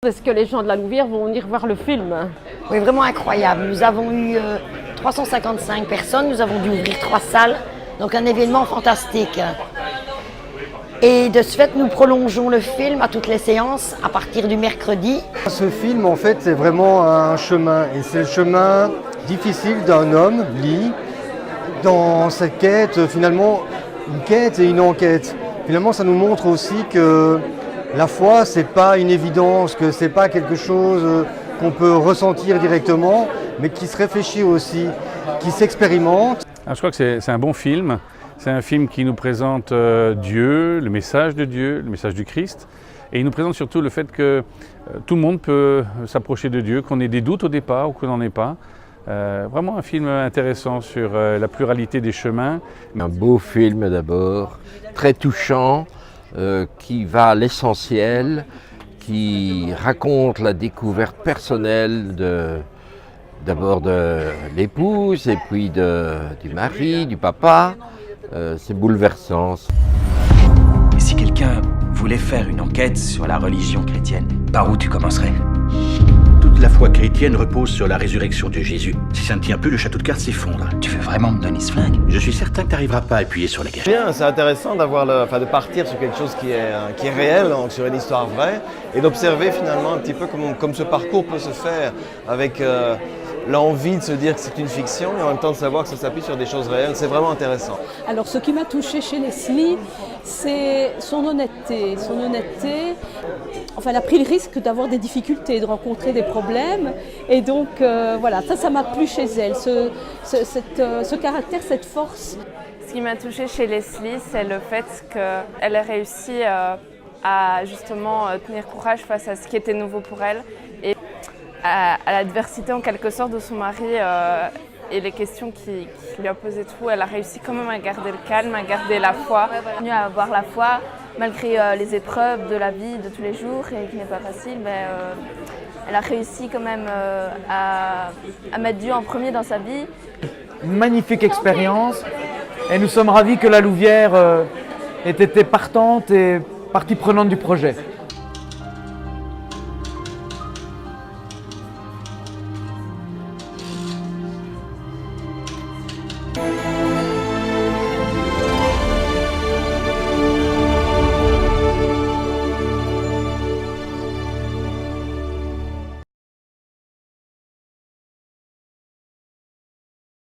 Est-ce que les gens de la Louvière vont venir voir le film? Oui, vraiment incroyable. Nous avons eu 355 personnes, nous avons dû ouvrir 3 salles, donc un événement fantastique. Et de ce fait, nous prolongeons le film à toutes les séances à partir du mercredi. Ce film, en fait, c'est vraiment un chemin, et c'est le chemin difficile d'un homme, Lee, dans cette quête, finalement, une quête et une enquête. Finalement, ça nous montre aussi que la foi, c'est pas une évidence, que c'est pas quelque chose qu'on peut ressentir directement, mais qui se réfléchit aussi, qui s'expérimente. Alors, je crois que c'est un bon film. C'est un film qui nous présente Dieu, le message de Dieu, le message du Christ. Et il nous présente surtout le fait que tout le monde peut s'approcher de Dieu, qu'on ait des doutes au départ ou qu'on n'en ait pas. Vraiment un film intéressant sur la pluralité des chemins. Un beau film d'abord, très touchant, qui va à l'essentiel, qui raconte la découverte personnelle d'abord de l'épouse et puis du mari, du papa. C'est bouleversant. Et si quelqu'un voulait faire une enquête sur la religion chrétienne, par où tu commencerais? Toute la foi chrétienne repose sur la résurrection de Jésus. Si ça ne tient plus, le château de cartes s'effondre. Tu veux vraiment me donner ce flingue? Je suis certain que tu n'arriveras pas à appuyer sur la gâchette. Bien, c'est intéressant de partir sur quelque chose qui est réel, donc sur une histoire vraie, et d'observer finalement un petit peu comme ce parcours peut se faire avec l'envie de se dire que c'est une fiction et en même temps de savoir que ça s'appuie sur des choses réelles. C'est vraiment intéressant. Alors ce qui m'a touchée chez Leslie, c'est son honnêteté. Son honnêteté, enfin elle a pris le risque d'avoir des difficultés, de rencontrer des problèmes. Et donc voilà, ça m'a plu chez elle, ce caractère, cette force. Ce qui m'a touchée chez Leslie, c'est le fait qu'elle ait réussi à justement tenir courage face à ce qui était nouveau pour elle. Et à l'adversité en quelque sorte de son mari et les questions qui lui a posées tout, elle a réussi quand même à garder le calme, à garder la foi, à avoir la foi malgré les épreuves de la vie de tous les jours et qui n'est pas facile. Elle a réussi quand même à mettre Dieu en premier dans sa vie. Une magnifique expérience et nous sommes ravis que la Louvière ait été partante et partie prenante du projet.